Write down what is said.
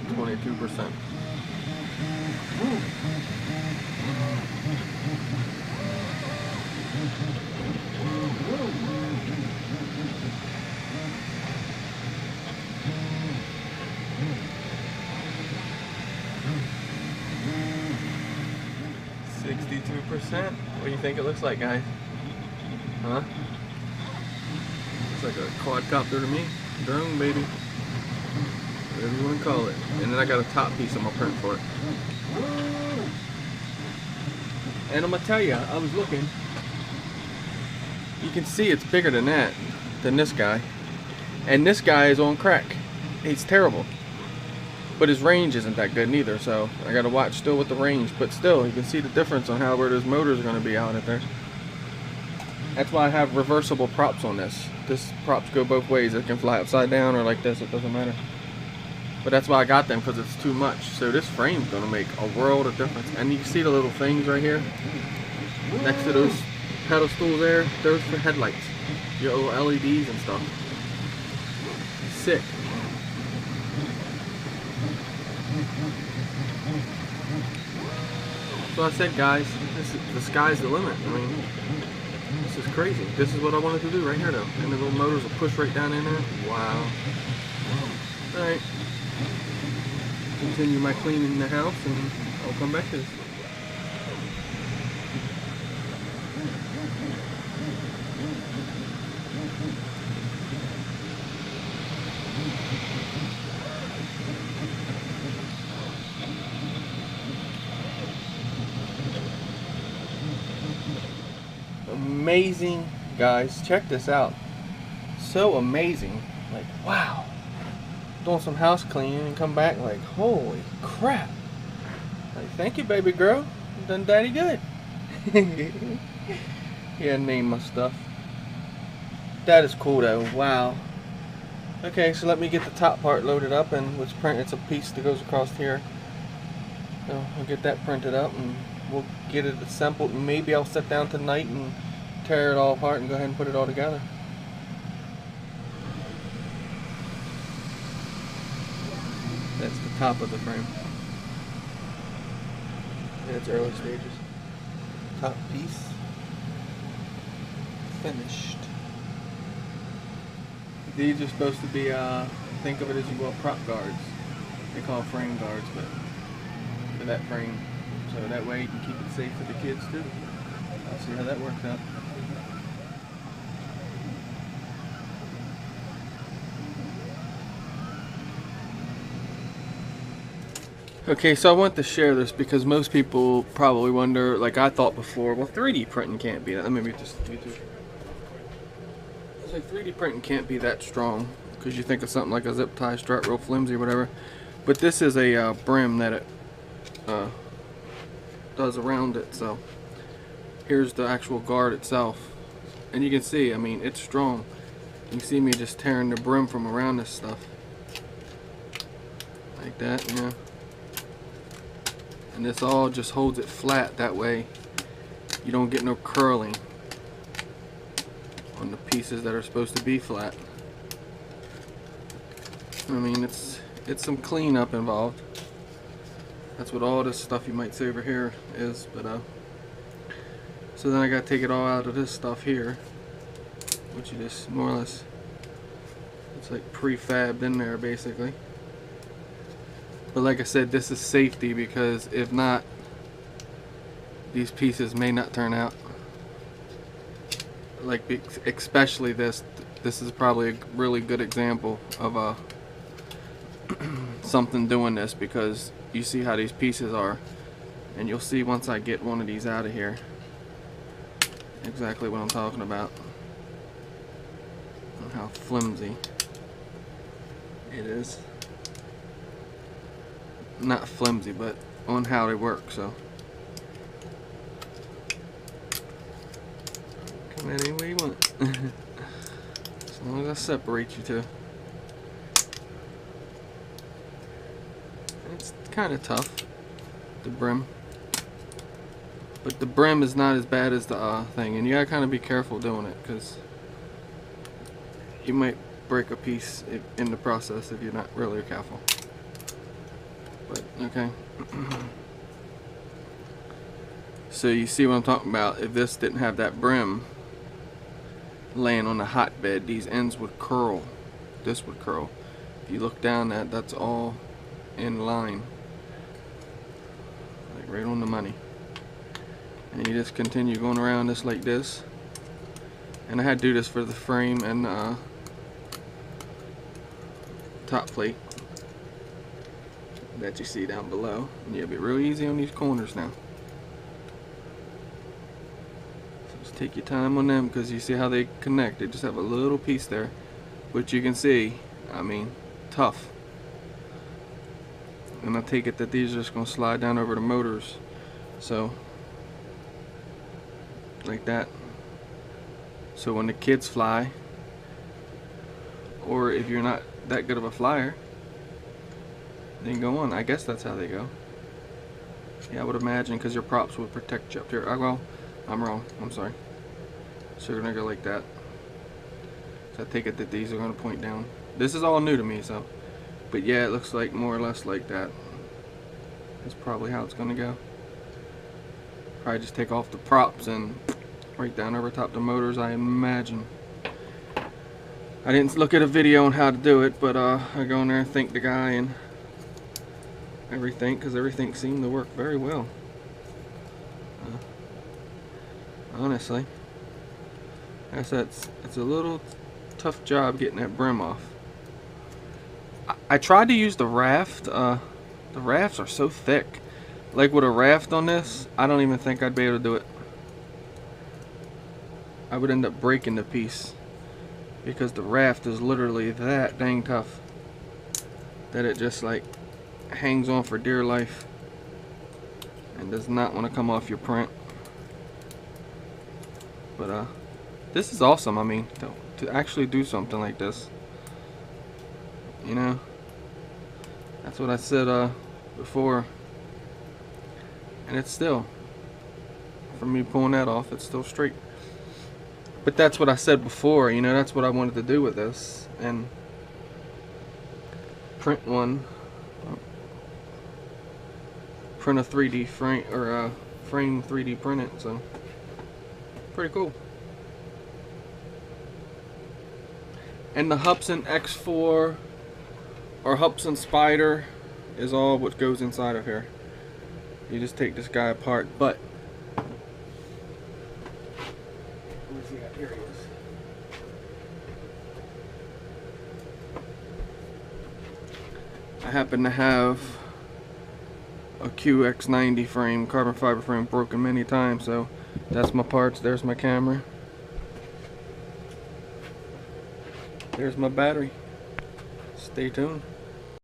22%. 62%. What do you think it looks like, guys? Huh? Looks like a quadcopter to me. Drone, baby. Whatever you want to call it. And then I got a top piece on my print for it. And I'm gonna tell you, I was looking. You can see it's bigger than that, than this guy. And this guy is on crack. He's terrible. But his range isn't that good neither, so I gotta watch still with the range. But still, you can see the difference on how where those motors are gonna be out at there. That's why I have reversible props on this. This props go both ways. It can fly upside down or like this, it doesn't matter. But that's why I got them, because it's too much. So this frame's gonna make a world of difference. And you can see the little things right here next to those pedestals there. Those for headlights, your little LEDs and stuff. Sick. So I said, guys, the sky's the limit. I mean, this is crazy. This is what I wanted to do right here, though. And the little motors will push right down in there. Wow. All right. Continue my cleaning the house, and I'll come back to this. Amazing, guys. Check this out. So amazing. Like, wow. Doing some house cleaning and come back like, holy crap. Like, thank you, baby girl. You done daddy good. Yeah, name my stuff. That is cool though. Wow. Okay, so let me get the top part loaded up, and let's print. It's a piece that goes across here. So I'll get that printed up and we'll get it assembled, and maybe I'll sit down tonight and tear it all apart and go ahead and put it all together. That's the top of the frame. Yeah, it's early stages. Top piece finished. These are supposed to be, think of it as you will, prop guards. They call them frame guards, but for that frame. So that way you can keep it safe for the kids too. I'll see how that works out. Okay, so I want to share this because most people probably wonder, like I thought before, well, 3D printing can't be that. Let me read this. It's like 3D printing can't be that strong because you think of something like a zip tie strap, real flimsy, whatever. But this is a brim that it does around it. So here's the actual guard itself, and you can see, I mean, it's strong. You can see me just tearing the brim from around this stuff like that, you know. And this all just holds it flat, that way you don't get no curling on the pieces that are supposed to be flat. I mean, it's some cleanup involved. That's what all this stuff you might see over here is, but so then I gotta take it all out of this stuff here, which you just more or less, it's like prefabbed in there basically. But like I said, this is safety, because if not, these pieces may not turn out. Like, especially this is probably a really good example of something doing this, because you see how these pieces are, and you'll see once I get one of these out of here exactly what I'm talking about, and how flimsy it is. Not flimsy, but on how they work. So come in any way you want. As long as I separate you two. It's kind of tough, the brim, but the brim is not as bad as the thing, and you gotta kind of be careful doing it, because you might break a piece in the process if you're not really careful. But okay. So you see what I'm talking about. If this didn't have that brim laying on the hotbed, these ends would curl. This would curl. If you look down, that's all in line, like right on the money. And you just continue going around this like this. And I had to do this for the frame and top plate that you see down below. And you'll be real easy on these corners now. So just take your time on them, because you see how they connect. They just have a little piece there, which you can see, I mean, tough. And I take it that these are just going to slide down over the motors. So, like that. So when the kids fly, or if you're not that good of a flyer, then go on. I guess that's how they go. Yeah, I would imagine, because your props would protect you up here. Well, I'm wrong. I'm sorry. So you're going to go like that. So I take it that these are going to point down. This is all new to me, so. But yeah, it looks like more or less like that. That's probably how it's going to go. Probably just take off the props and right down over top the motors, I imagine. I didn't look at a video on how to do it, but I go in there and thank the guy and everything, because everything seemed to work very well. Honestly, I guess it's a little tough job getting that brim off. I tried to use the raft. The rafts are so thick. Like with a raft on this, I don't even think I'd be able to do it. I would end up breaking the piece, because the raft is literally that dang tough that it just like hangs on for dear life and does not want to come off your print. But this is awesome. I mean, to actually do something like this, you know, that's what I said before. And it's still, from me pulling that off, it's still straight. But that's what I said before, you know, that's what I wanted to do with this. And print one, print a 3D frame, or frame 3D print it, so pretty cool. And the Hubsan X4 or Hubsan Spider is all what goes inside of here. You just take this guy apart, but where's he at? Here he is. I happen to have a QX90 frame, carbon fiber frame, broken many times, so that's my parts. There's my camera. There's my battery. Stay tuned.